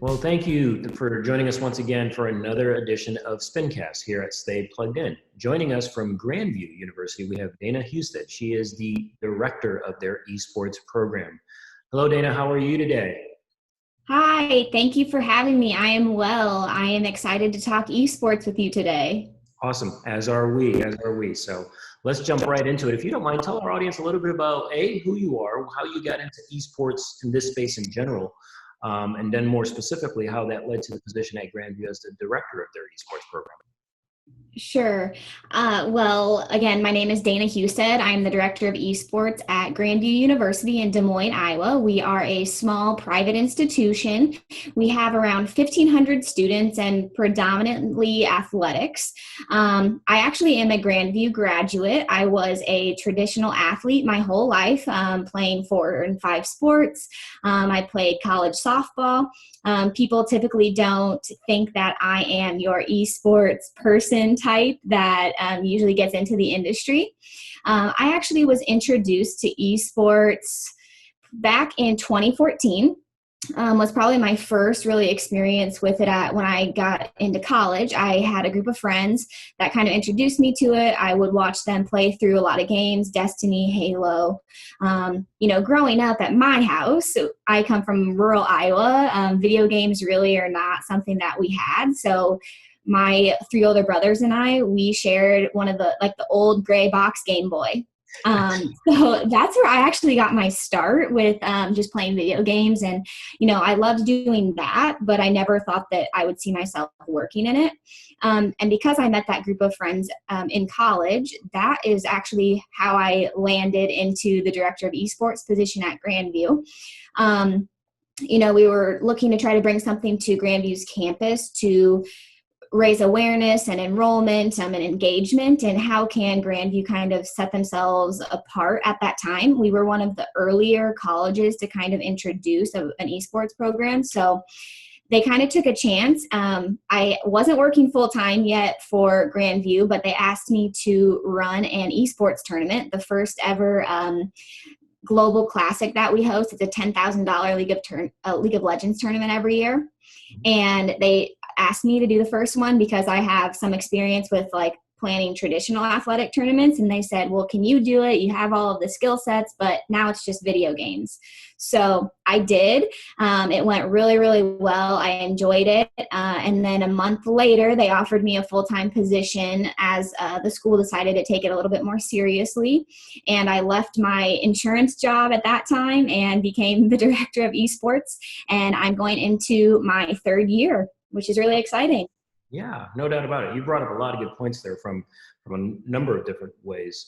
Well, thank you for joining us once again for another edition of Spincast here at Stay Plugged In. Joining us from Grandview University, we have Dana HUSTEDT. She is the director of their esports program. Hello, Dana. How are you today? Hi, thank you for having me. I am well. I am excited to talk esports with you today. Awesome. As are we. So let's jump right into it. If you don't mind, tell our audience a little bit about who you are, how you got into esports in this space in general, and then more specifically, how that led to the position at Grandview as the director of their esports program. Sure. Well, again, my name is Dana HUSTEDT. I am the director of esports at Grandview University in Des Moines, Iowa. We are a small private institution. We have around 1,500 students and predominantly athletics. I actually am a Grandview graduate. I was a traditional athlete my whole life, playing 4 and 5 sports. I played college softball. People typically don't think that I am your esports person type that usually gets into the industry. I actually was introduced to esports back in 2014. Was probably my first really experience with it when I got into college. I had a group of friends that kind of introduced me to it. I would watch them play through a lot of games, Destiny, Halo. Growing up at my house, I come from rural Iowa. Video games really are not something that we had. So my 3 older brothers and I, we shared one of the old gray box Game Boy. So that's where I actually got my start with just playing video games. And, I loved doing that, but I never thought that I would see myself working in it. And because I met that group of friends in college, that is actually how I landed into the director of esports position at Grandview. We were looking to try to bring something to Grandview's campus to raise awareness and enrollment and engagement, and how can Grandview kind of set themselves apart at that time. We were one of the earlier colleges to kind of introduce an esports program, so they kind of took a chance. I wasn't working full-time yet for Grandview, but they asked me to run an esports tournament, the first ever global classic that we host. It's a $10,000 League of Legends tournament every year. And they asked me to do the first one because I have some experience with planning traditional athletic tournaments. And they said, well, can you do it? You have all of the skill sets, but now it's just video games. So I did. It went really, really well. I enjoyed it. And then a month later, they offered me a full-time position as the school decided to take it a little bit more seriously. And I left my insurance job at that time and became the director of esports. And I'm going into my 3rd year, which is really exciting. Yeah, no doubt about it. You brought up a lot of good points there from a number of different ways.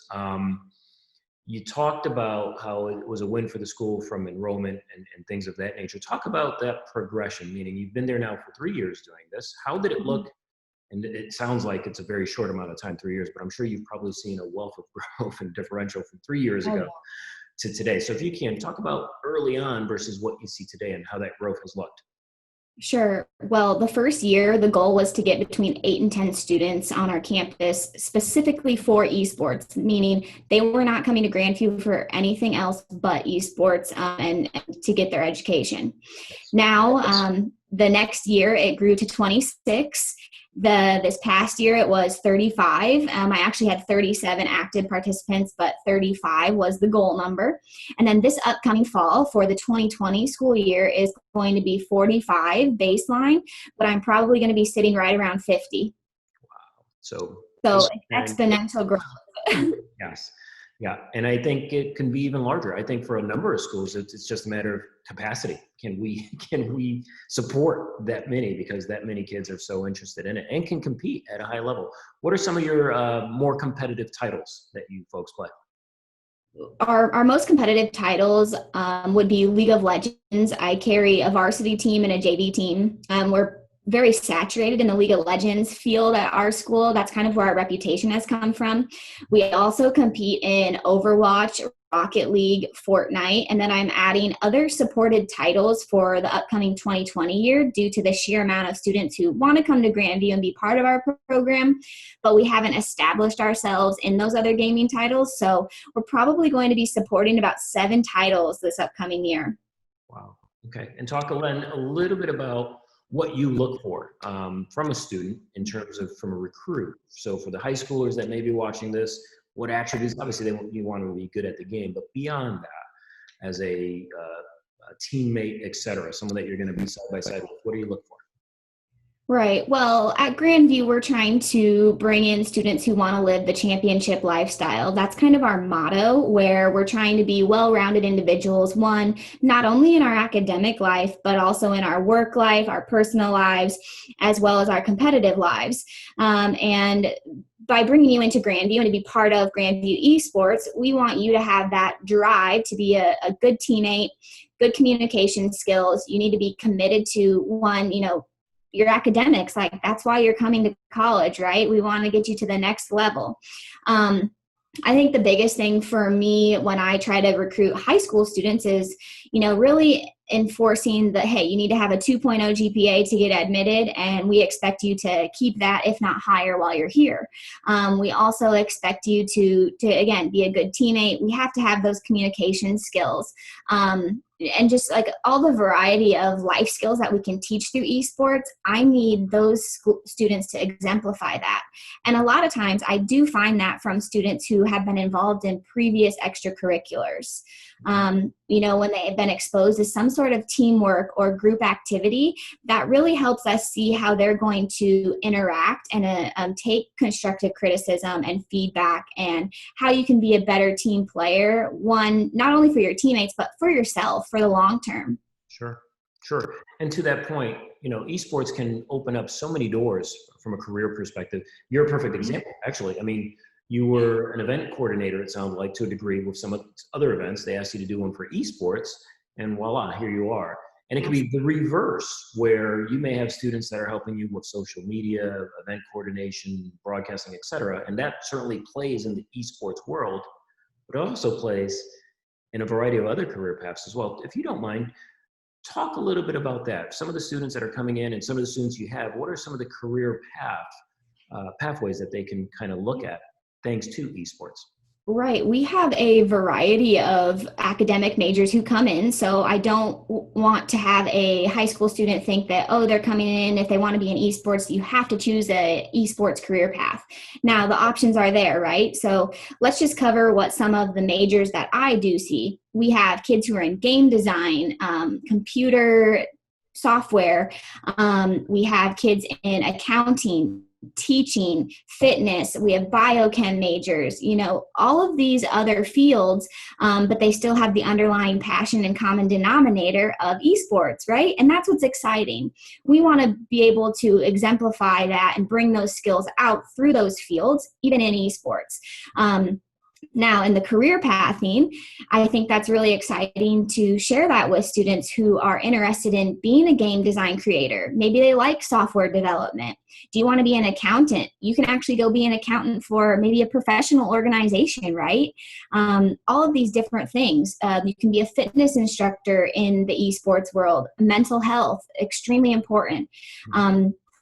You talked about how it was a win for the school from enrollment and things of that nature. Talk about that progression, meaning you've been there now for 3 years doing this. How did it look? And it sounds like it's a very short amount of time, 3 years, but I'm sure you've probably seen a wealth of growth and differential from 3 years ago to today. So if you can, talk about early on versus what you see today and how that growth has looked. Sure. Well, the first year, the goal was to get between 8 and 10 students on our campus specifically for esports, meaning they were not coming to Grandview for anything else but esports and to get their education. Now, the next year, it grew to 26. This past year, it was 35. I actually had 37 active participants, but 35 was the goal number. And then this upcoming fall for the 2020 school year is going to be 45 baseline, but I'm probably going to be sitting right around 50. Wow. So exponential growth. Yes. Yeah. And I think it can be even larger. I think for a number of schools, it's just a matter of capacity. Can we support that many, because that many kids are so interested in it and can compete at a high level? What are some of your more competitive titles that you folks play? Our most competitive titles would be League of Legends. I carry a varsity team and a JV team. We're very saturated in the League of Legends field at our school. That's kind of where our reputation has come from. We also compete in Overwatch, Rocket League, Fortnite, and then I'm adding other supported titles for the upcoming 2020 year due to the sheer amount of students who want to come to Grandview and be part of our program, but we haven't established ourselves in those other gaming titles. So we're probably going to be supporting about 7 titles this upcoming year. Wow. Okay. And talk, Len, a little bit about what you look for from a student in terms of from a recruit. So for the high schoolers that may be watching this, what attributes, obviously you want to be good at the game, but beyond that, as a teammate, et cetera, someone that you're going to be side by side with, what do you look for? Right. Well, at Grandview, we're trying to bring in students who want to live the championship lifestyle. That's kind of our motto, where we're trying to be well-rounded individuals, one, not only in our academic life, but also in our work life, our personal lives, as well as our competitive lives. And by bringing you into Grandview and to be part of Grandview Esports, we want you to have that drive to be a good teammate, good communication skills. You need to be committed to one, your academics. Like, that's why you're coming to college, right? We want to get you to the next level. I think the biggest thing for me when I try to recruit high school students is, really enforcing hey, you need to have a 2.0 GPA to get admitted, and we expect you to keep that, if not higher, while you're here. We also expect you to again, be a good teammate. We have to have those communication skills. And just like all the variety of life skills that we can teach through esports, I need those students to exemplify that. And a lot of times I do find that from students who have been involved in previous extracurriculars. When they have been exposed to some sort of teamwork or group activity, that really helps us see how they're going to interact and take constructive criticism and feedback, and how you can be a better team player, one, not only for your teammates, but for yourself for the long term. Sure. And to that point, esports can open up so many doors from a career perspective. You're a perfect example, actually. I mean, you were an event coordinator, it sounds like, to a degree with some other events. They asked you to do one for esports, and voila, here you are. And it can be the reverse, where you may have students that are helping you with social media, event coordination, broadcasting, et cetera. And that certainly plays in the esports world, but it also plays in a variety of other career paths as well. If you don't mind, talk a little bit about that. Some of the students that are coming in and some of the students you have, what are some of the career pathways that they can kind of look at thanks to esports? Right. We have a variety of academic majors who come in. So I don't want to have a high school student think that, they're coming in, if they want to be in esports, you have to choose a esports career path. Now, the options are there, right? So let's just cover what some of the majors that I do see. We have kids who are in game design, computer software. We have kids in accounting, teaching, fitness. We have biochem majors, all of these other fields, but they still have the underlying passion and common denominator of esports, right? And that's what's exciting. We want to be able to exemplify that and bring those skills out through those fields, even in esports. Now, in the career pathing, I think that's really exciting to share that with students who are interested in being a game design creator. Maybe they like software development. Do you want to be an accountant? You can actually go be an accountant for maybe a professional organization, right? All of these different things. You can be a fitness instructor in the esports world. Mental health, extremely important.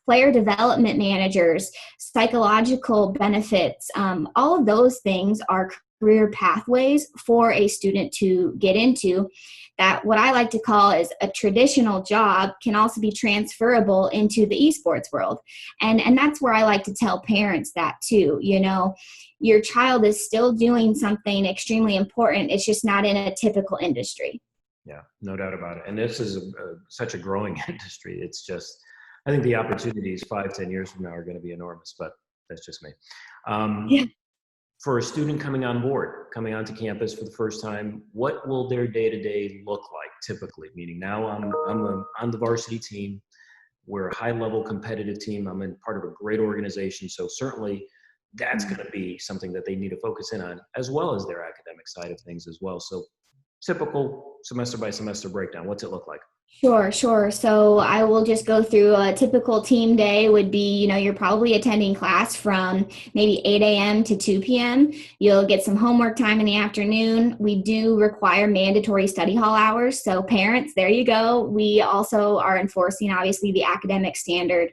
Player development managers, psychological benefits, all of those things are career pathways for a student to get into, that what I like to call is a traditional job can also be transferable into the esports world. And that's where I like to tell parents that too, your child is still doing something extremely important. It's just not in a typical industry. Yeah, no doubt about it. And this is such a growing industry. It's just, I think the opportunities 5-10 years from now are going to be enormous, but that's just me. Yeah. For a student coming on board, coming onto campus for the first time, what will their day-to-day look like typically? Meaning now I'm on the varsity team. We're a high-level competitive team. I'm in part of a great organization. So certainly that's going to be something that they need to focus in on, as well as their academic side of things as well. So typical semester by semester breakdown, what's it look like? Sure. So I will just go through a typical team day would be, you're probably attending class from maybe 8 a.m. to 2 p.m. You'll get some homework time in the afternoon. We do require mandatory study hall hours. So parents, there you go. We also are enforcing, obviously, the academic standard.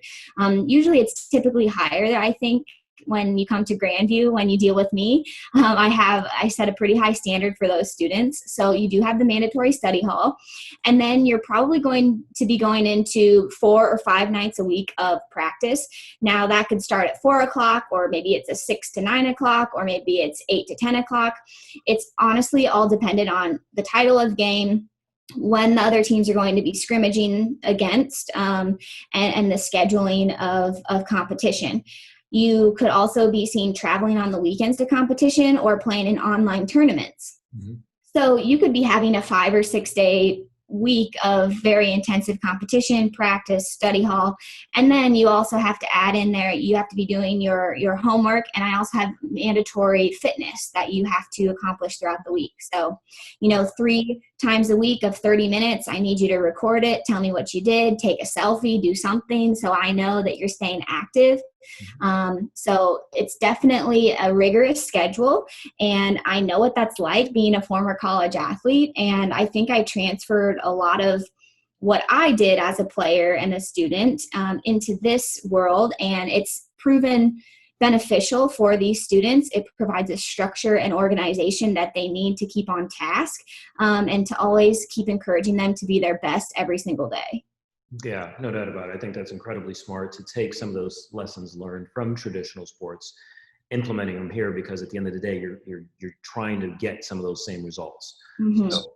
Usually it's typically higher, I think, when you come to Grandview, when you deal with me. I set a pretty high standard for those students. So you do have the mandatory study hall. And then you're probably going to be going into 4 or 5 nights a week of practice. Now that could start at 4 o'clock, or maybe it's a 6 to 9 o'clock, or maybe it's 8 to 10 o'clock. It's honestly all dependent on the title of game, when the other teams are going to be scrimmaging against, and the scheduling of competition. You could also be seen traveling on the weekends to competition or playing in online tournaments. Mm-hmm. So you could be having a 5 or 6 day week of very intensive competition, practice, study hall. And then you also have to add in there, you have to be doing your homework. And I also have mandatory fitness that you have to accomplish throughout the week. So, 3 times a week of 30 minutes, I need you to record it, tell me what you did, take a selfie, do something so I know that you're staying active. So it's definitely a rigorous schedule, and I know what that's like being a former college athlete. And I think I transferred a lot of what I did as a player and a student into this world, and it's proven beneficial for these students. It provides a structure and organization that they need to keep on task, and to always keep encouraging them to be their best every single day. Yeah, no doubt about it. I think that's incredibly smart to take some of those lessons learned from traditional sports, implementing them here, because at the end of the day, you're trying to get some of those same results. Mm-hmm. So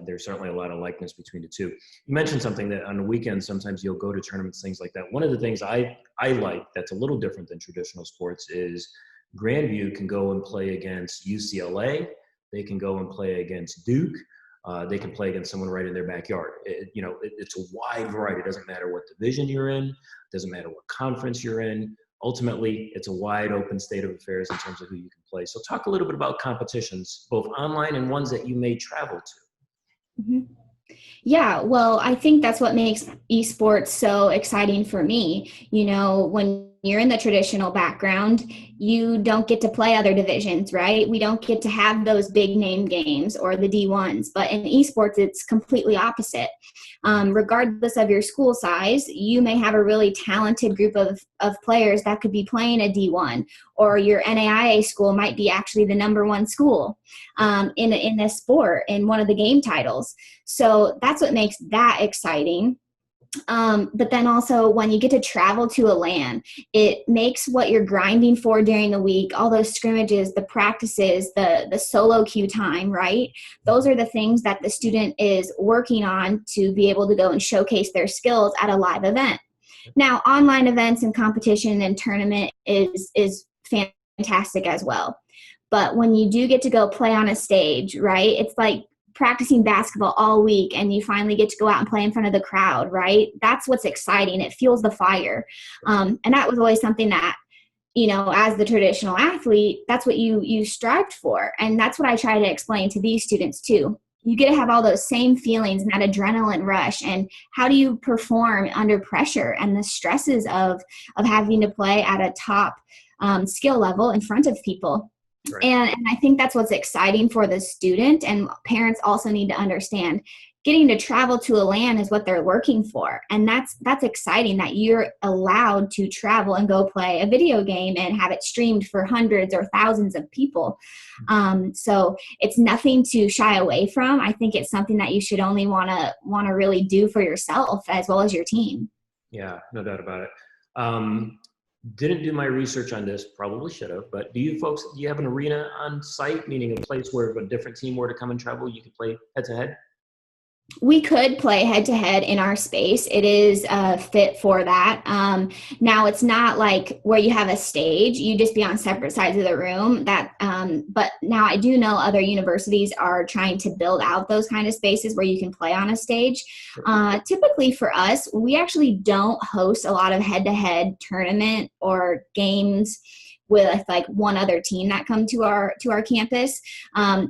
there's certainly a lot of likeness between the two. You mentioned something that on the weekend, sometimes you'll go to tournaments, things like that. One of the things I like that's a little different than traditional sports is Grandview can go and play against UCLA. They can go and play against Duke. They can play against someone right in their backyard. It's a wide variety. It doesn't matter what division you're in. It doesn't matter what conference you're in. Ultimately, it's a wide open state of affairs in terms of who you can play. So talk a little bit about competitions, both online and ones that you may travel to. Mm-hmm. Yeah, well, I think that's what makes esports so exciting for me. When you're in the traditional background, you don't get to play other divisions, right? We don't get to have those big name games or the D1s, but in esports, it's completely opposite. Regardless of your school size, you may have a really talented group of players that could be playing a D1, or your NAIA school might be actually the #1 school in this sport, in one of the game titles. So that's what makes that exciting. But then also when you get to travel to a LAN, it makes what you're grinding for during the week, all those scrimmages, the practices, the solo queue time, right? Those are the things that the student is working on to be able to go and showcase their skills at a live event. Now, online events and competition and tournament is fantastic as well. But when you do get to go play on a stage, right, it's like practicing basketball all week and you finally get to go out and play in front of the crowd, right? That's what's exciting. It fuels the fire. And that was always something that, as the traditional athlete, that's what you strived for. And that's what I try to explain to these students too. You get to have all those same feelings and that adrenaline rush. And how do you perform under pressure and the stresses of having to play at a top skill level in front of people? Right. And I think that's what's exciting for the student, and parents also need to understand getting to travel to a LAN is what they're working for. And that's exciting that you're allowed to travel and go play a video game and have it streamed for hundreds or thousands of people. So it's nothing to shy away from. I think it's something that you should only want to really do for yourself as well as your team. Yeah, no doubt about it. Didn't do my research on this, probably should have, but do you have an arena on site, meaning a place where if a different team were to come and travel, you could play head to head? We could play head to head in our space. It is fit for that. Now it's not like where you have a stage, you just be on separate sides of the room. But now I do know other universities are trying to build out those kind of spaces where you can play on a stage. Typically for us, we actually don't host a lot of head to head tournament or games with like one other team that come to our campus.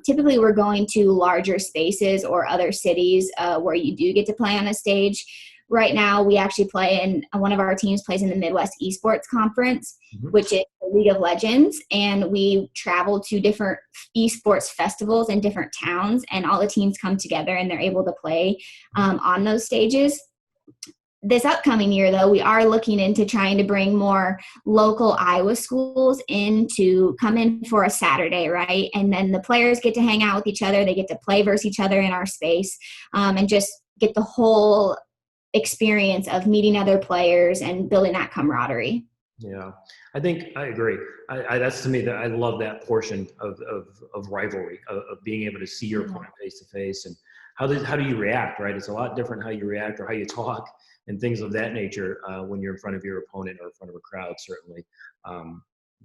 Typically we're going to larger spaces or other cities where you do get to play on a stage. Right now we actually play in, one of our teams plays in the Midwest Esports Conference, which is the League of Legends. And we travel to different esports festivals in different towns, and all the teams come together and they're able to play on those stages. This upcoming year, though, we are looking into trying to bring more local Iowa schools in to come in for a Saturday, right? And then the players get to hang out with each other. They get to play versus each other in our space, and just get the whole experience of meeting other players and building that camaraderie. Yeah, I think I agree. That's to me that I love that portion of rivalry, of being able to see your opponent face to face, and how do you react, right? It's a lot different how you react or how you talk and things of that nature when you're in front of your opponent or in front of a crowd, certainly,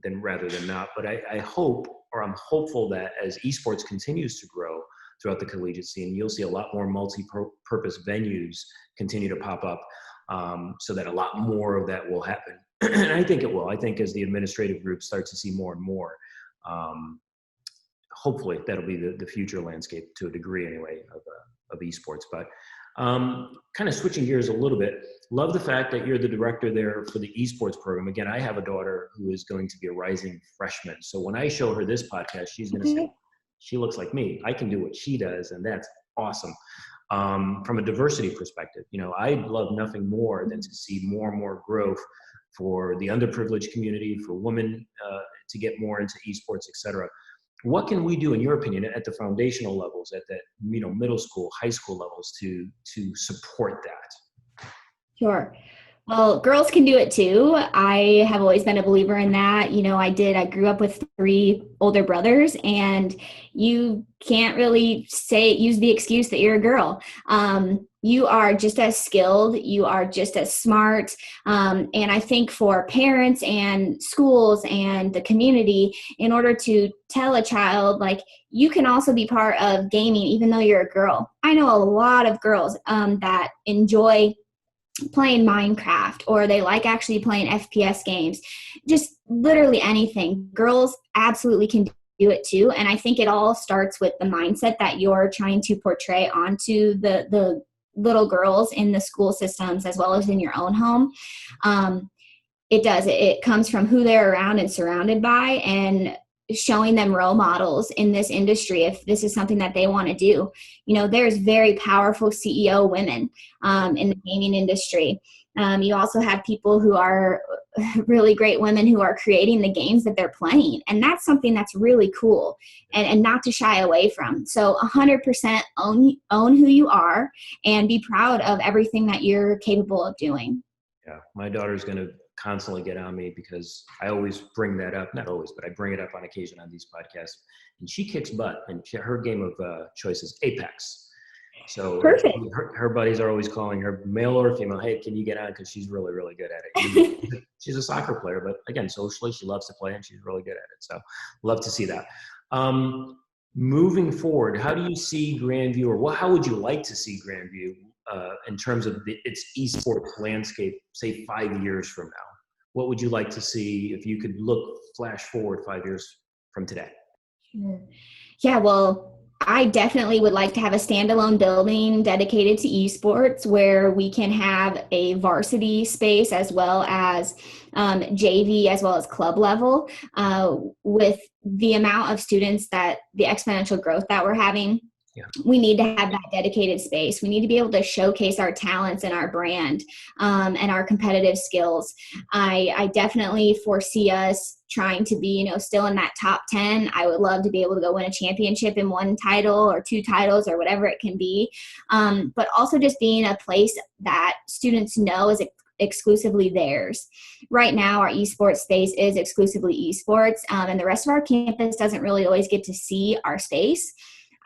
than rather than not. But I hope, or I'm hopeful, that as esports continues to grow throughout the collegiate scene, you'll see a lot more multi-purpose venues continue to pop up, so that a lot more of that will happen. And I think it will. I think as the administrative group starts to see more and more, hopefully that'll be the future landscape to a degree anyway of esports. But kind of switching gears a little bit, love the fact that you're the director there for the esports program. Again, I have a daughter who is going to be a rising freshman. So when I show her this podcast, she's going to say, she looks like me. I can do what she does, and that's awesome. From a diversity perspective, I'd love nothing more than to see more and more growth for the underprivileged community, for women to get more into esports, et cetera. What can we do, in your opinion, at the foundational levels, at that middle school, high school levels, to support that? Sure. Well, girls can do it too. I have always been a believer in that. I grew up with 3 older brothers, and you can't really use the excuse that you're a girl. You are just as skilled, you are just as smart. And I think for parents and schools and the community, in order to tell a child, like, you can also be part of gaming, even though you're a girl. I know a lot of girls that enjoy playing Minecraft, or they like actually playing FPS games, just literally anything. Girls absolutely can do it too. And I think it all starts with the mindset that you're trying to portray onto the little girls in the school systems as well as in your own home. It comes from who they're around and surrounded by, and showing them role models in this industry if this is something that they want to do. There's very powerful CEO women in the gaming industry. You also have people who are really great women who are creating the games that they're playing. And that's something that's really cool and not to shy away from. So 100% own who you are and be proud of everything that you're capable of doing. Yeah, my daughter's going to constantly get on me because I always bring that up. Not always, but I bring it up on occasion on these podcasts. And she kicks butt, and her game of choice is Apex. So perfect. Her buddies are always calling her, male or female, hey, can you get on? Because she's really, really good at it. She's a soccer player, but again, socially, she loves to play, and she's really good at it. So love to see that. Moving forward, how do you see Grandview, or how would you like to see Grandview in terms of its esports landscape, say 5 years from now? What would you like to see if you could flash forward 5 years from today? Sure. Yeah, well, I definitely would like to have a standalone building dedicated to esports where we can have a varsity space as well as JV as well as club level. With the amount of students the exponential growth that we're having, we need to have that dedicated space. We need to be able to showcase our talents and our brand and our competitive skills. I definitely foresee us trying to be, still in that top 10. I would love to be able to go win a championship in 1 title or 2 titles or whatever it can be. But also just being a place that students know is exclusively theirs. Right now, our esports space is exclusively esports, and the rest of our campus doesn't really always get to see our space.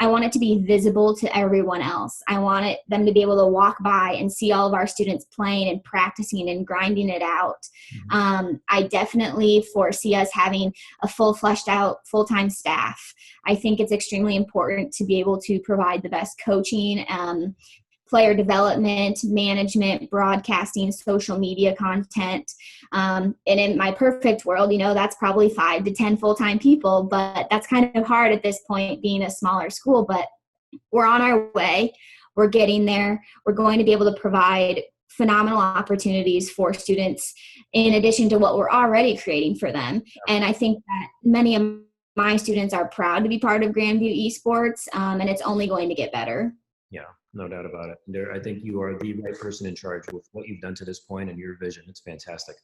I want it to be visible to everyone else. I want them to be able to walk by and see all of our students playing and practicing and grinding it out. I definitely foresee us having a full fleshed out full-time staff. I think it's extremely important to be able to provide the best coaching, player development, management, broadcasting, social media content. And in my perfect world, that's probably 5 to 10 full-time people, but that's kind of hard at this point being a smaller school, but we're on our way. We're getting there. We're going to be able to provide phenomenal opportunities for students in addition to what we're already creating for them. And I think that many of my students are proud to be part of Grandview Esports, and it's only going to get better. Yeah, No doubt about it. I think you are the right person in charge with what you've done to this point and your vision. It's fantastic.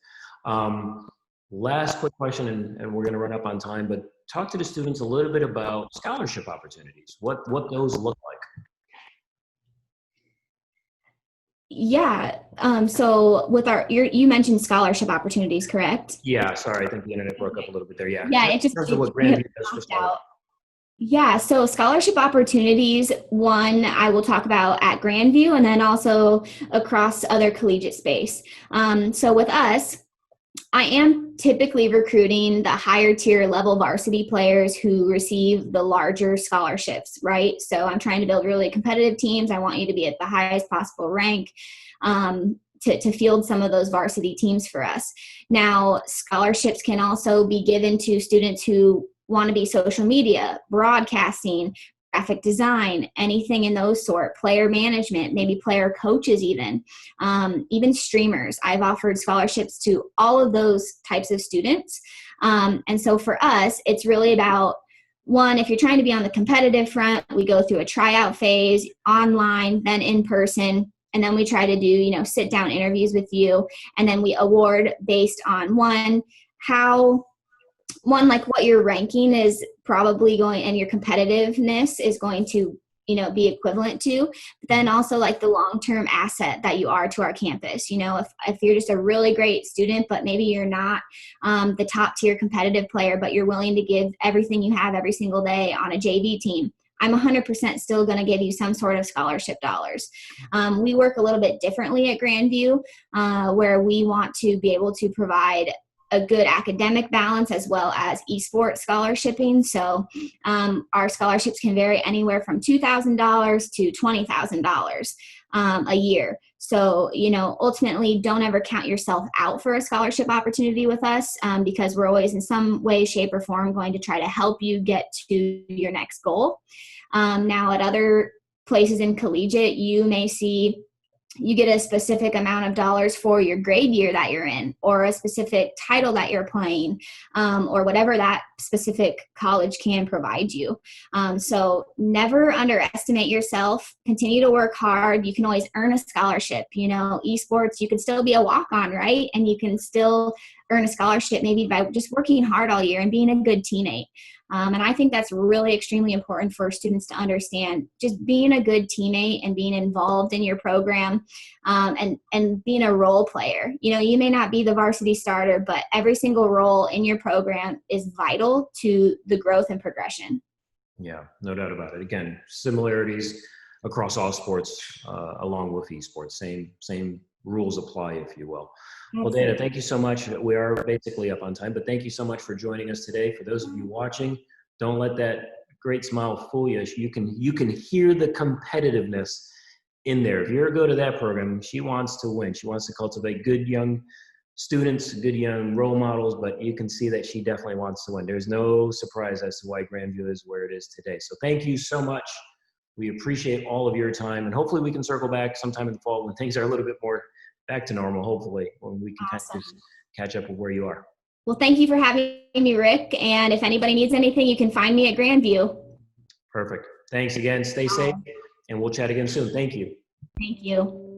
Um, Last quick question, and we're going to run up on time, but talk to the students a little bit about scholarship opportunities, what those look like. Yeah. So with you mentioned scholarship opportunities, correct? Yeah, sorry, I think the internet broke up a little bit there. Yeah, Yeah, just in terms of what Grandview does for popped scholarships. out. Yeah, so scholarship opportunities, one I will talk about at Grandview and then also across other collegiate space. So with us, I am typically recruiting the higher tier level varsity players who receive the larger scholarships, right? So I'm trying to build really competitive teams. I want you to be at the highest possible rank to field some of those varsity teams for us. Now, scholarships can also be given to students who want to be social media, broadcasting, graphic design, anything in those sort, player management, maybe player coaches even streamers. I've offered scholarships to all of those types of students. And so for us, it's really about, one, if you're trying to be on the competitive front, we go through a tryout phase, online, then in person, and then we try to do, sit down interviews with you. And then we award based on like what your ranking is probably going and your competitiveness is going to be equivalent to, but then also like the long-term asset that you are to our campus. If you're just a really great student but maybe you're not the top tier competitive player, but you're willing to give everything you have every single day on a JV team, I'm 100% still going to give you some sort of scholarship dollars. We work a little bit differently at Grandview, where we want to be able to provide a good academic balance as well as esports scholarshiping. So our scholarships can vary anywhere from $2,000 to $20,000 a year. So, ultimately don't ever count yourself out for a scholarship opportunity with us because we're always in some way, shape, or form going to try to help you get to your next goal. Now at other places in Collegiate, you get a specific amount of dollars for your grade year that you're in, or a specific title that you're playing, or whatever that specific college can provide you. So never underestimate yourself. Continue to work hard. You can always earn a scholarship. Esports, you can still be a walk-on, right? And you can still earn a scholarship maybe by just working hard all year and being a good teammate. And I think that's really extremely important for students to understand, just being a good teammate and being involved in your program, and being a role player. You may not be the varsity starter, but every single role in your program is vital to the growth and progression. Yeah, no doubt about it. Again, similarities across all sports, along with esports. Same rules apply, if you will. Well, Dana, thank you so much. We are basically up on time, but thank you so much for joining us today. For those of you watching, don't let that great smile fool you. You can hear the competitiveness in there. If you ever go to that program, she wants to win. She wants to cultivate good young students, good young role models, but you can see that she definitely wants to win. There's no surprise as to why Grandview is where it is today. So thank you so much. We appreciate all of your time, and hopefully we can circle back sometime in the fall when things are a little bit more back to normal, hopefully, when we can kind of just catch up with where you are. Well, thank you for having me, Rick. And if anybody needs anything, you can find me at Grandview. Perfect. Thanks again. Stay safe, and we'll chat again soon. Thank you. Thank you.